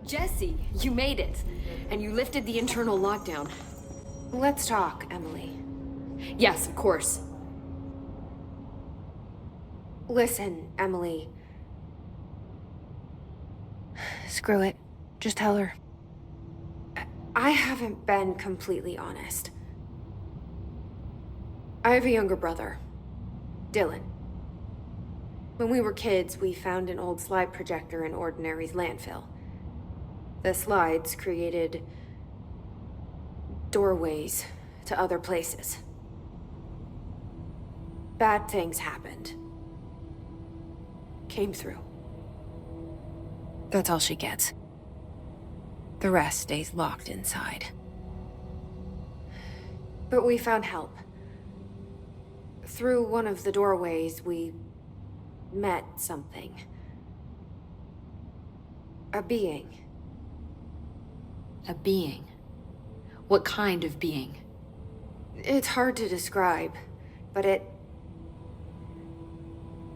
Jesse, you made it. And you lifted the internal lockdown. Let's talk, Emily. Yes, of course. Listen, Emily. Screw it. Just tell her. I haven't been completely honest. I have a younger brother, Dylan. When we were kids, we found an old slide projector in Ordinary's landfill. The slides created doorways to other places. Bad things happened. Came through. That's all she gets. The rest stays locked inside. But we found help. Through one of the doorways, we met something. A being. A being? What kind of being? It's hard to describe, but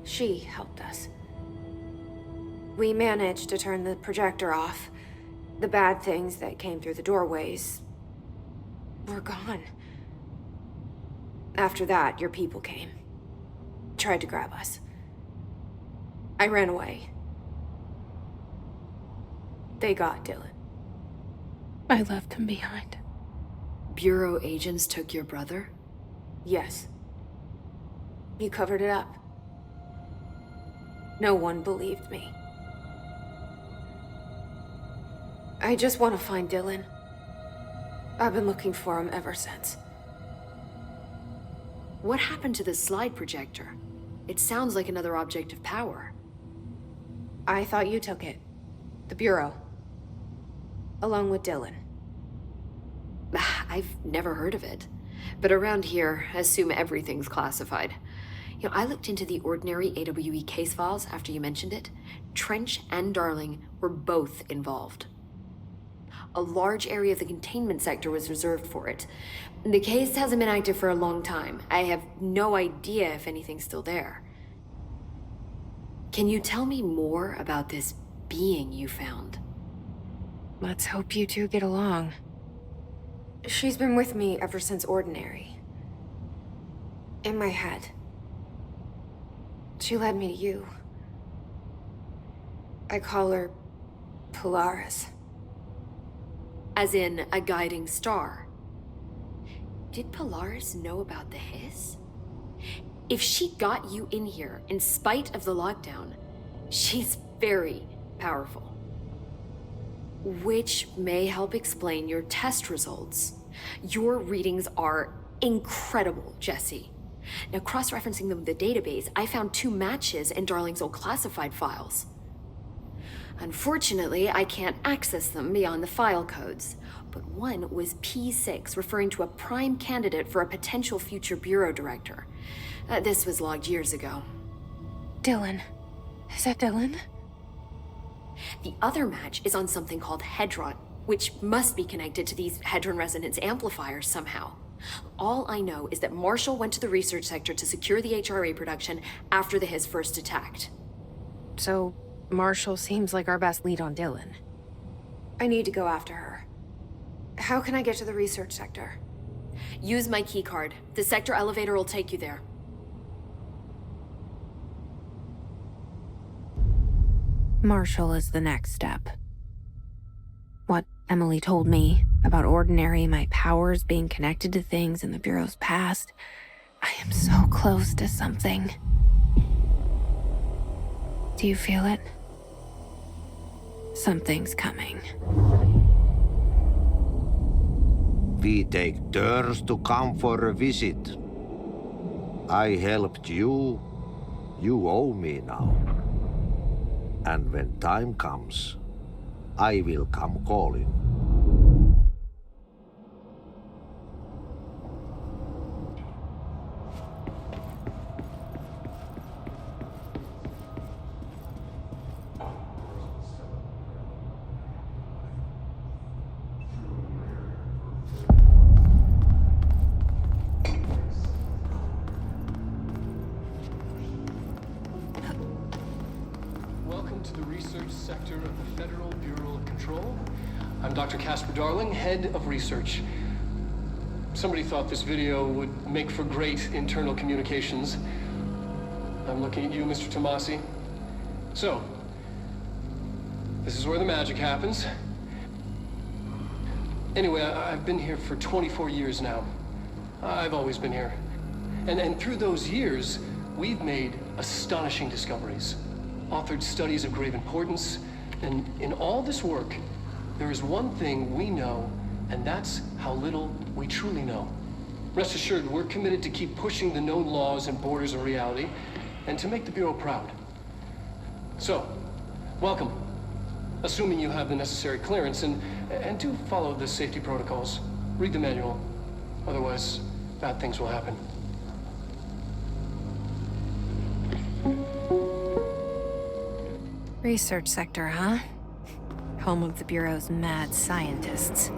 she helped us. We managed to turn the projector off. The bad things that came through the doorways were gone. After that, your people came. Tried to grab us. I ran away. They got Dylan. I left him behind. Bureau agents took your brother? Yes. You covered it up. No one believed me. I just want to find Dylan. I've been looking for him ever since. What happened to the slide projector? It sounds like another object of power. I thought you took it. The Bureau. Along with Dylan. I've never heard of it. But around here, assume everything's classified. You know, I looked into the Ordinary AWE case files after you mentioned it. Trench and Darling were both involved. A large area of the containment sector was reserved for it. The case hasn't been active for a long time. I have no idea if anything's still there. Can you tell me more about this being you found? Let's hope you two get along. She's been with me ever since Ordinary. In my head. She led me to you. I call her Polaris. As in a guiding star. Did Polaris know about the hiss? If she got you in here in spite of the lockdown, she's very powerful. Which may help explain your test results. Your readings are incredible, Jesse. Now, cross-referencing them with the database, I found 2 matches in Darling's old classified files. Unfortunately, I can't access them beyond the file codes, but one was P6, referring to a prime candidate for a potential future bureau director. This was logged years ago. Dylan. Is that Dylan? The other match is on something called Hedron, which must be connected to these Hedron resonance amplifiers somehow. All I know is that Marshall went to the research sector to secure the HRA production after the hiss first attacked. So, Marshall seems like our best lead on Dylan. I need to go after her. How can I get to the research sector? Use my keycard. The sector elevator will take you there. Marshall is the next step. What Emily told me about Ordinary, my powers being connected to things in the Bureau's past, I am so close to something. Do you feel it? Something's coming. We take turns to come for a visit. I helped you. You owe me now. And when time comes, I will come calling. Welcome to the research sector of the Federal Central Bureau of Control. I'm Dr. Casper Darling, head of research. Somebody thought this video would make for great internal communications. I'm looking at you, Mr. Tomasi. So, this is where the magic happens. Anyway, I've been here for 24 years now. I've always been here. And through those years, we've made astonishing discoveries, authored studies of grave importance, and in all this work, there is one thing we know, and that's how little we truly know. Rest assured, we're committed to keep pushing the known laws and borders of reality, and to make the Bureau proud. So, welcome. Assuming you have the necessary clearance, and do follow the safety protocols. Read the manual. Otherwise, bad things will happen. Research sector, huh? Home of the Bureau's mad scientists.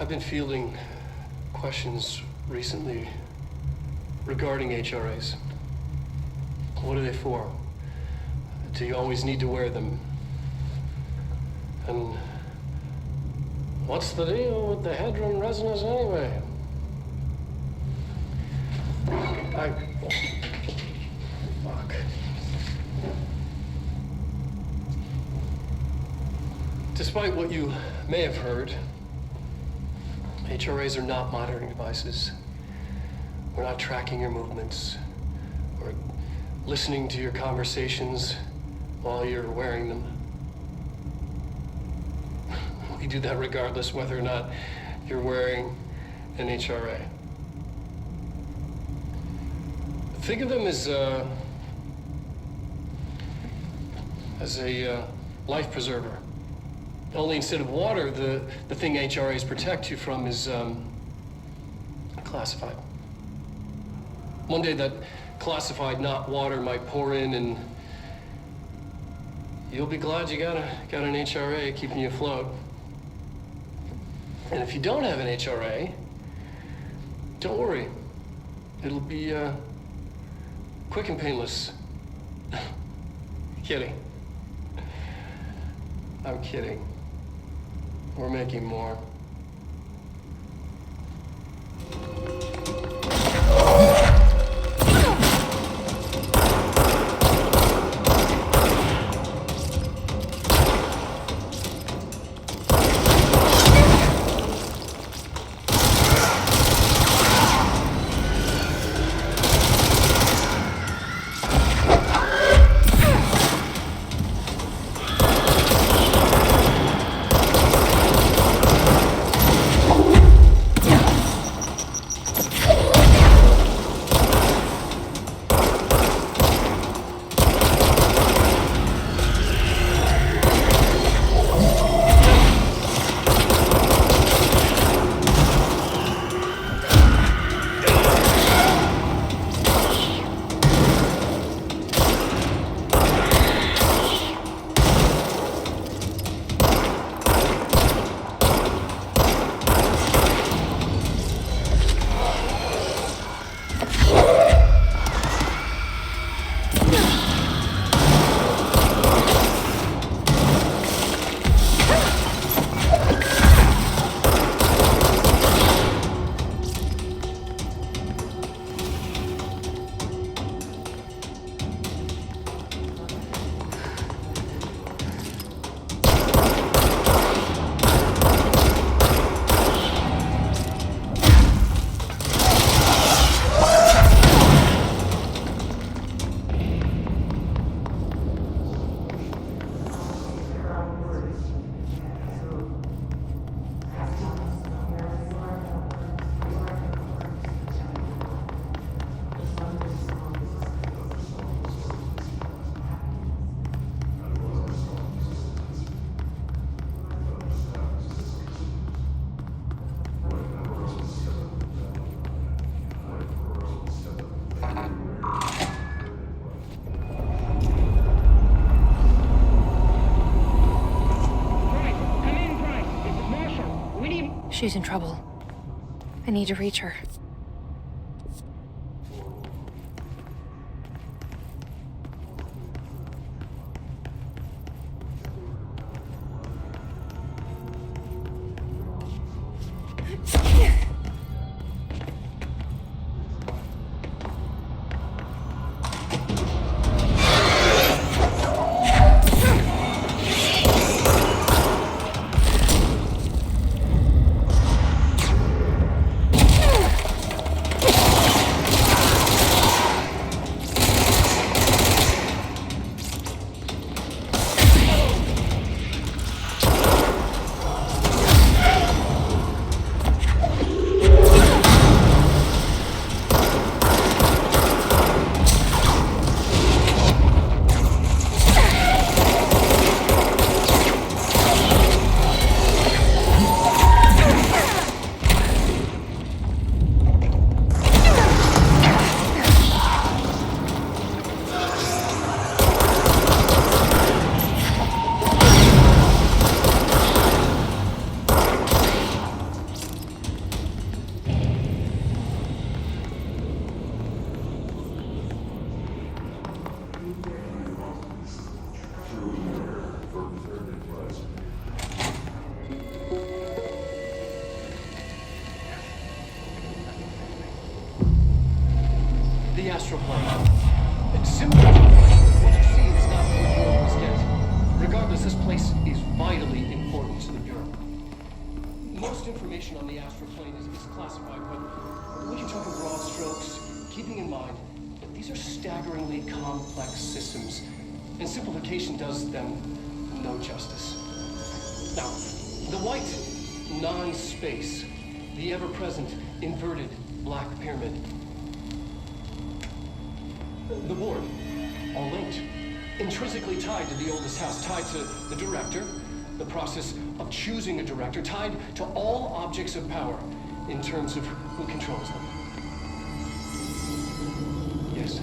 I've been fielding questions recently regarding HRAs. What are they for? Do you always need to wear them? And what's the deal with the Hadron resonance anyway? Fuck. Despite what you may have heard, HRAs are not monitoring devices. We're not tracking your movements or listening to your conversations while you're wearing them. We do that regardless whether or not you're wearing an HRA. Think of them as a life preserver. Only instead of water, the thing HRAs protect you from is classified. One day that classified, not water, might pour in, and you'll be glad you got an HRA keeping you afloat. And if you don't have an HRA, don't worry. It'll be quick and painless. Kidding. I'm kidding. We're making more. She's in trouble. I need to reach her. The astral plane. It's simple. What you see is not what you always get. Regardless, this place is vitally important to the Bureau. Most information on the astral plane is classified, but we can talk in broad strokes, keeping in mind that these are staggeringly complex systems, and simplification does them no justice. Now, the white non-space, the ever-present inverted black pyramid. the board. All linked. Intrinsically tied to the oldest house, tied to the director, the process of choosing a director, tied to all objects of power in terms of who controls them. Yes.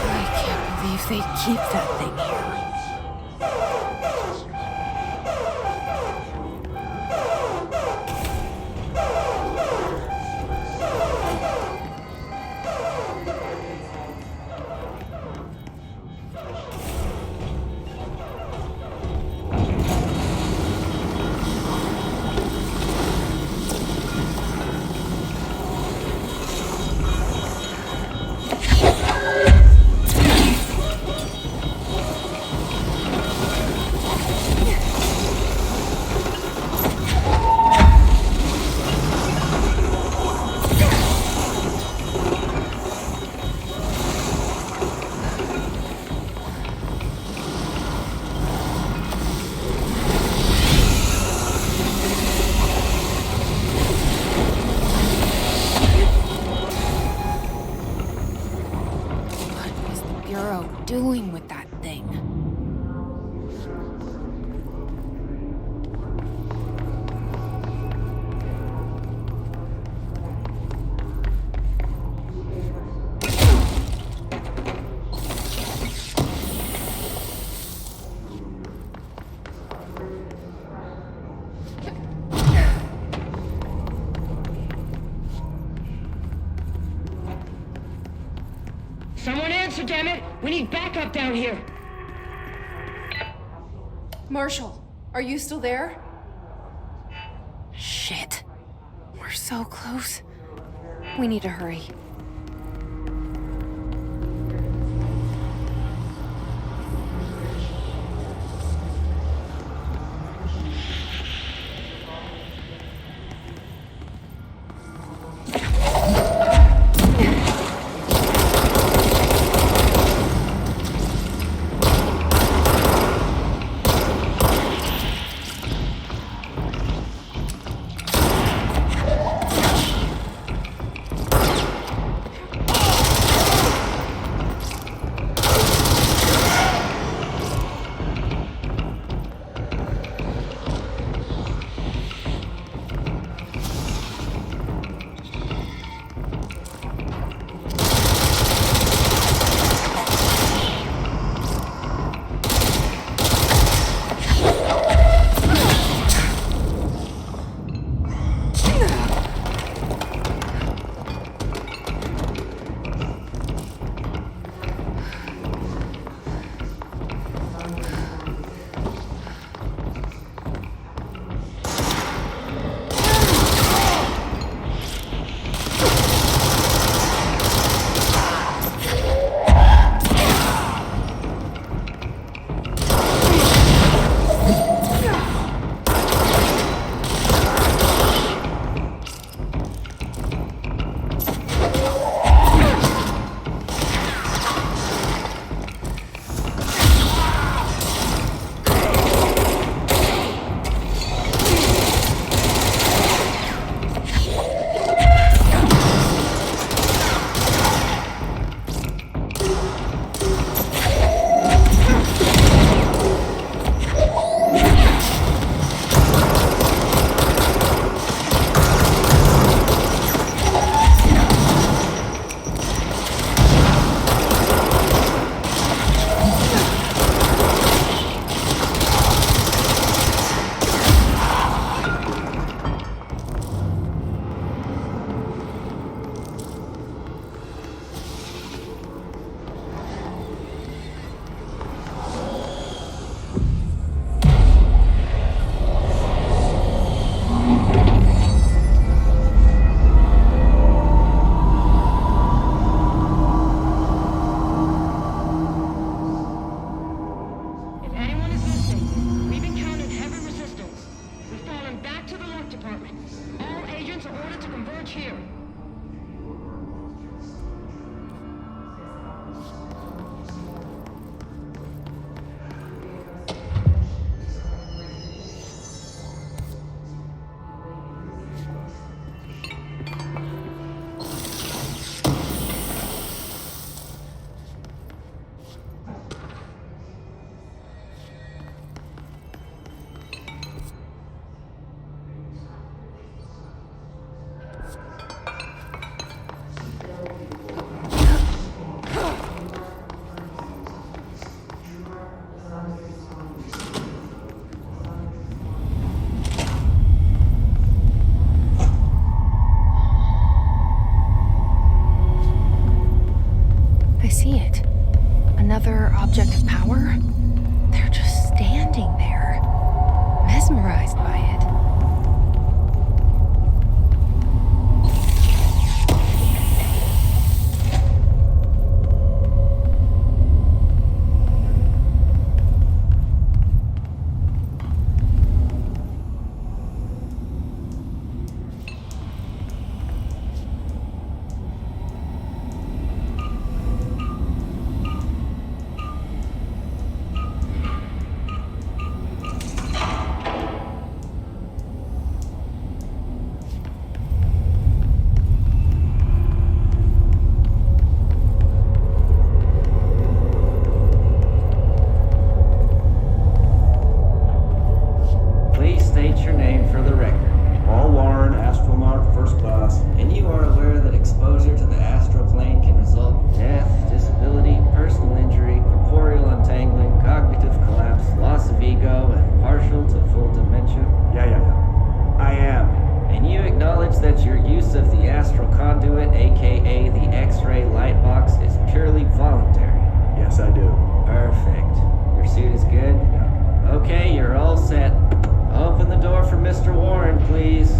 I can't believe they keep that thing here. Doing with that thing? Someone answer, damn it! We need backup down here! Marshall, are you still there? Shit. We're so close. We need to hurry. here. I see it. Another object of power? They're just standing there, mesmerized by it. Please state your name for the record. Paul Warren, astronaut, first class. And you are aware that exposure to the astral plane can result in death, disability, personal injury, corporeal untangling, cognitive collapse, loss of ego, and partial to full dementia? Yeah. I am. And you acknowledge that your use of the astral conduit, aka the X-ray light box, is purely voluntary? Yes, I do. Perfect. Your suit is good? Yeah. Okay, you're all set. Open the door for Mr. Warren, please.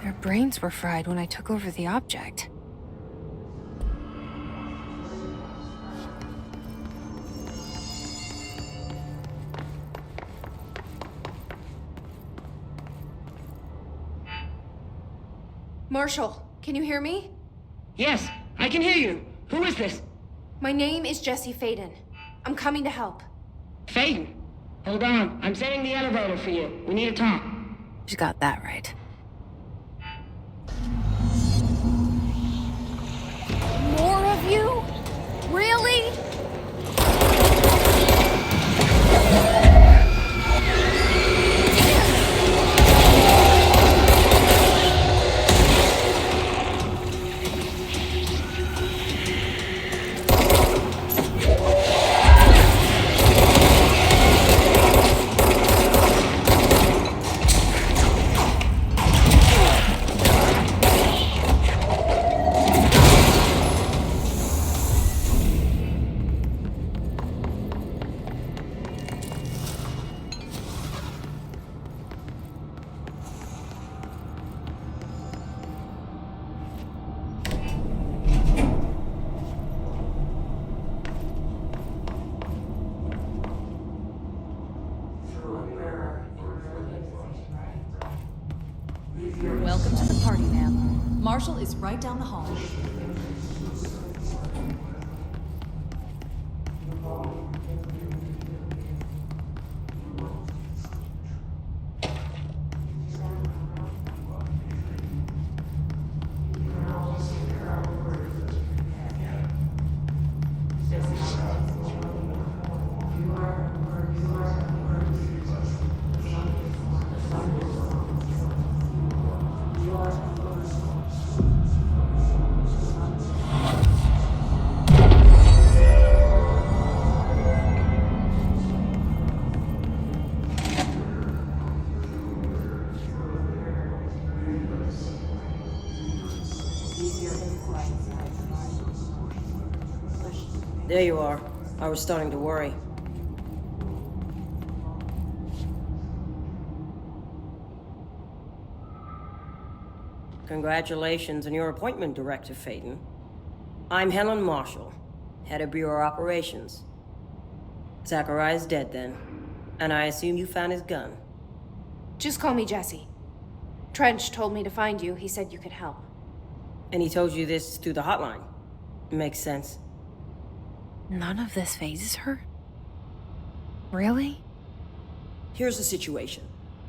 Their brains were fried when I took over the object. Marshall, can you hear me? Yes, I can hear you. Who is this? My name is Jesse Faden. I'm coming to help. Faden. Hold on. I'm setting the elevator for you. We need to talk. She's got that right. More of you? Really? Marshall is right down the hall. There you are. I was starting to worry. Congratulations on your appointment, Director Phaeton. I'm Helen Marshall, head of Bureau Operations. Zachariah's dead then, and I assume you found his gun. Just call me Jesse. Trench told me to find you. He said you could help. And he told you this through the hotline. Makes sense. None of this phases her? Really? Here's the situation.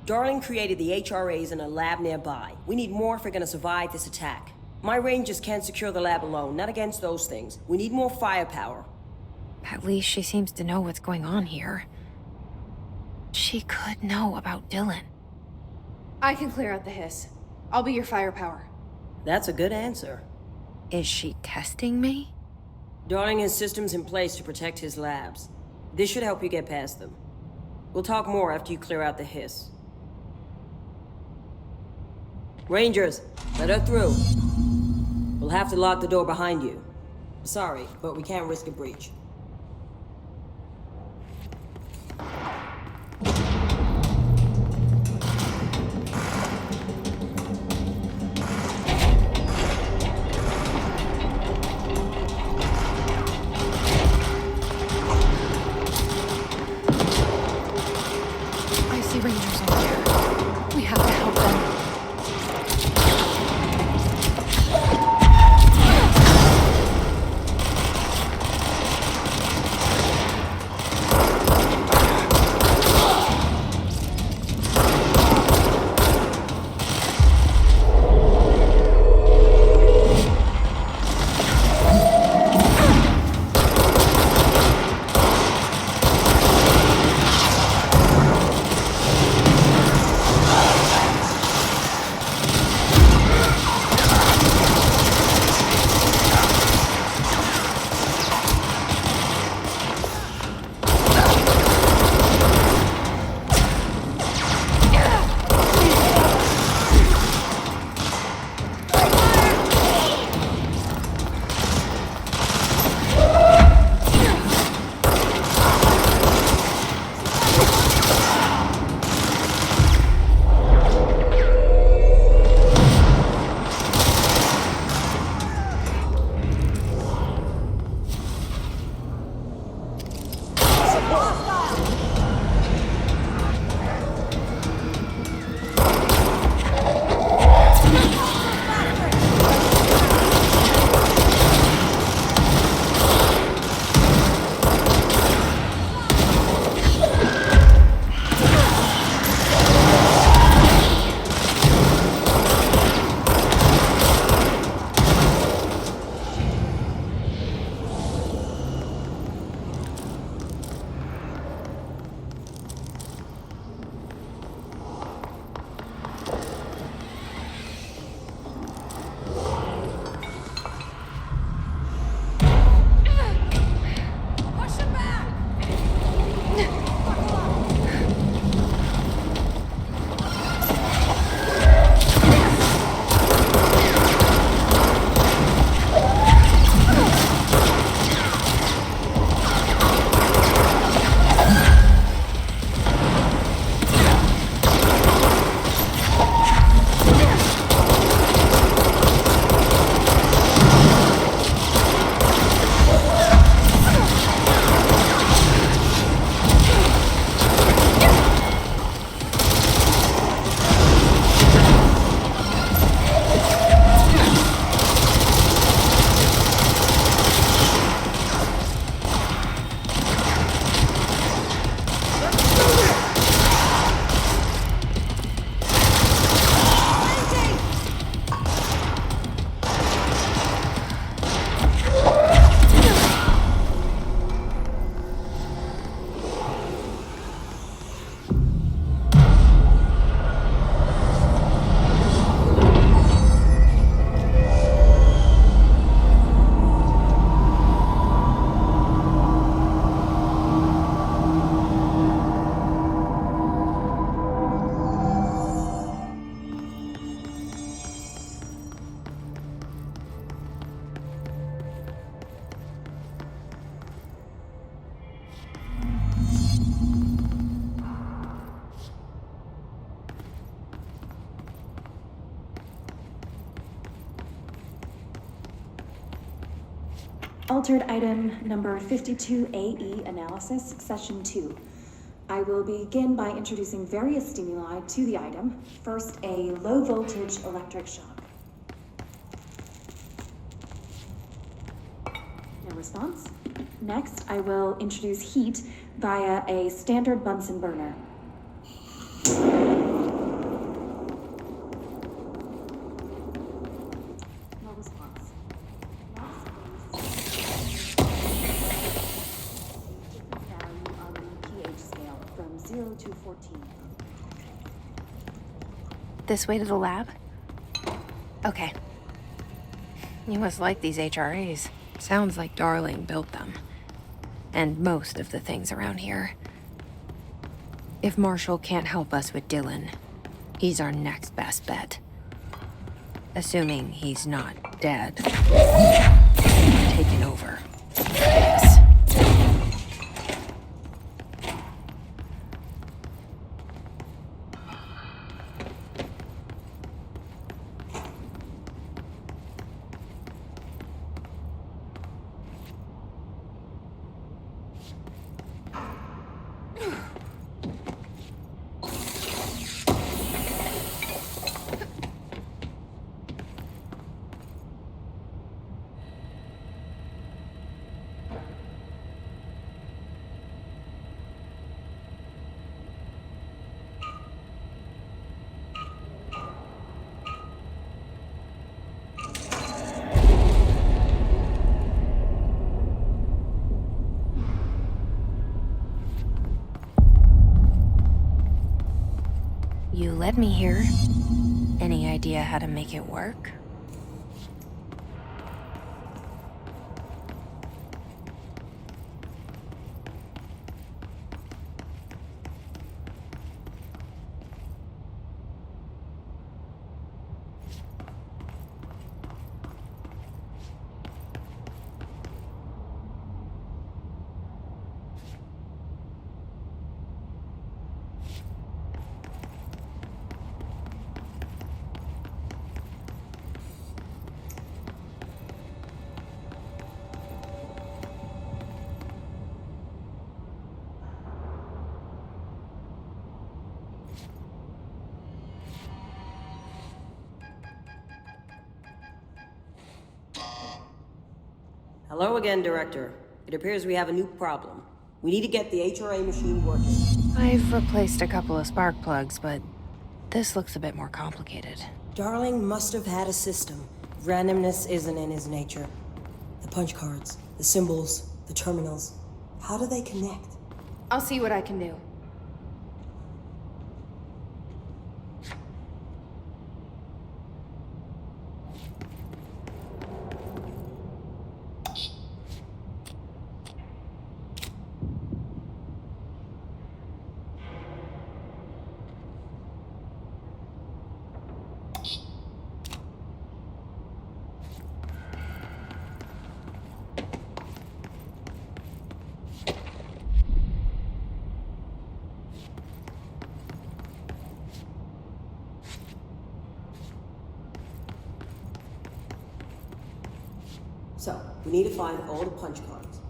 Darling created the HRAs in a lab nearby. We need more if we're gonna survive this attack. My rangers can't secure the lab alone, not against those things. We need more firepower. At least she seems to know what's going on here. She could know about Dylan. I can clear out the hiss. I'll be your firepower. That's a good answer. Is she testing me? Darling has systems in place to protect his labs. This should help you get past them. We'll talk more after you clear out the hiss. Rangers, let her through. We'll have to lock the door behind you. Sorry, but we can't risk a breach. I see Rangers over there. We have to help them. altered item number 52AE analysis, session 2. I will begin by introducing various stimuli to the item. First, a low voltage electric shock. No response. Next, I will introduce heat via a standard Bunsen burner. No response. Next, different value on the pH scale from 0 to 14. This way to the lab? Okay. You must like these HRAs. Sounds like Darling built them. And most of the things around here. If Marshall can't help us with Dylan, he's our next best bet. Assuming he's not dead. Taken over. Yes. You led me here. Any idea how to make it work? Hello again, Director. It appears we have a new problem. We need to get the HRA machine working. I've replaced a couple of spark plugs, but this looks a bit more complicated. Darling must have had a system. Randomness isn't in his nature. The punch cards, the symbols, the terminals. How do they connect? I'll see what I can do. So, we need to find all the punch cards.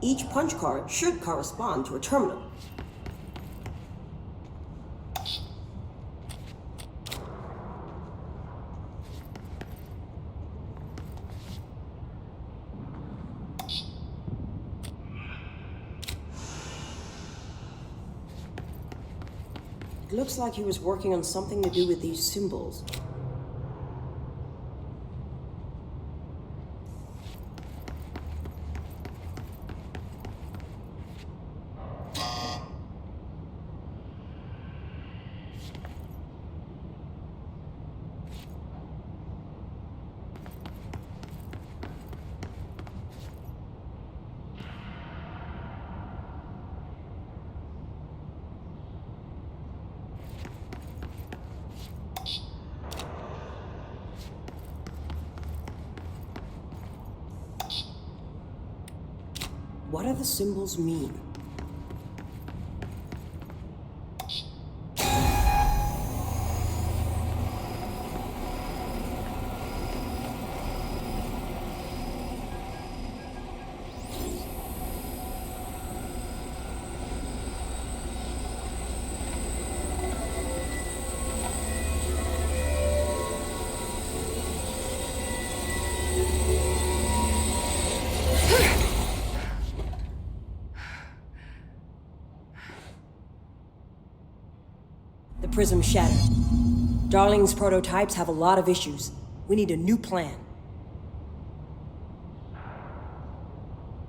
Each punch card should correspond to a terminal. Looks like he was working on something to do with these symbols. What do the symbols mean? The prism shattered. Darling's prototypes have a lot of issues. We need a new plan.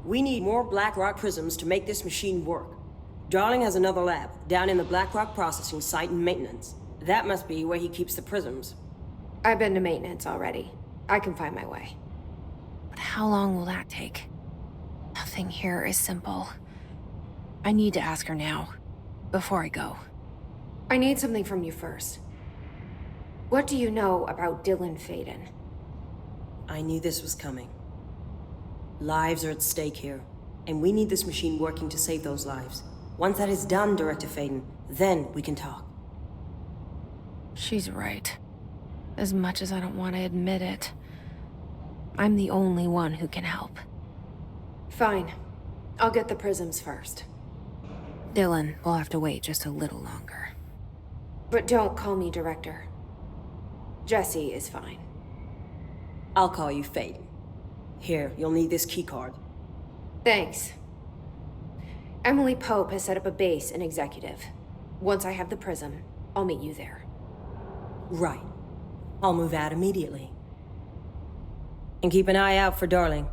We need more Blackrock prisms to make this machine work. Darling has another lab, down in the Blackrock processing site and maintenance. That must be where he keeps the prisms. I've been to maintenance already. I can find my way. But how long will that take? Nothing here is simple. I need to ask her now, before I go. I need something from you first. What do you know about Dylan Faden? I knew this was coming. Lives are at stake here, and we need this machine working to save those lives. Once that is done, Director Faden, then we can talk. She's right. As much as I don't want to admit it, I'm the only one who can help. Fine. I'll get the prisms first. Dylan will have to wait just a little longer. But don't call me Director. Jesse is fine. I'll call you Faden. Here, you'll need this keycard. Thanks. Emily Pope has set up a base in Executive. Once I have the prism, I'll meet you there. Right. I'll move out immediately. And keep an eye out for Darling.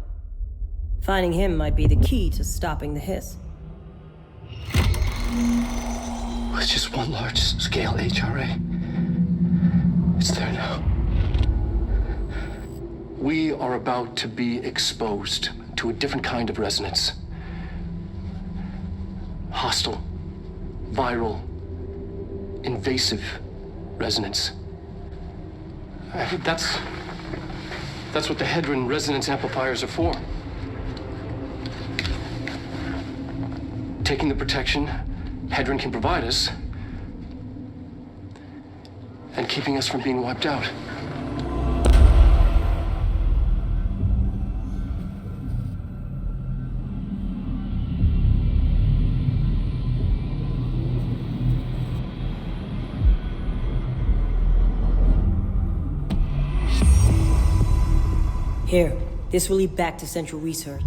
Finding him might be the key to stopping the hiss. With just one large-scale HRA. It's there now. We are about to be exposed to a different kind of resonance. Hostile, viral, invasive resonance. That's what the Hedron resonance amplifiers are for. Taking the protection Hedron can provide us, and keeping us from being wiped out. Here, this will lead back to Central Research.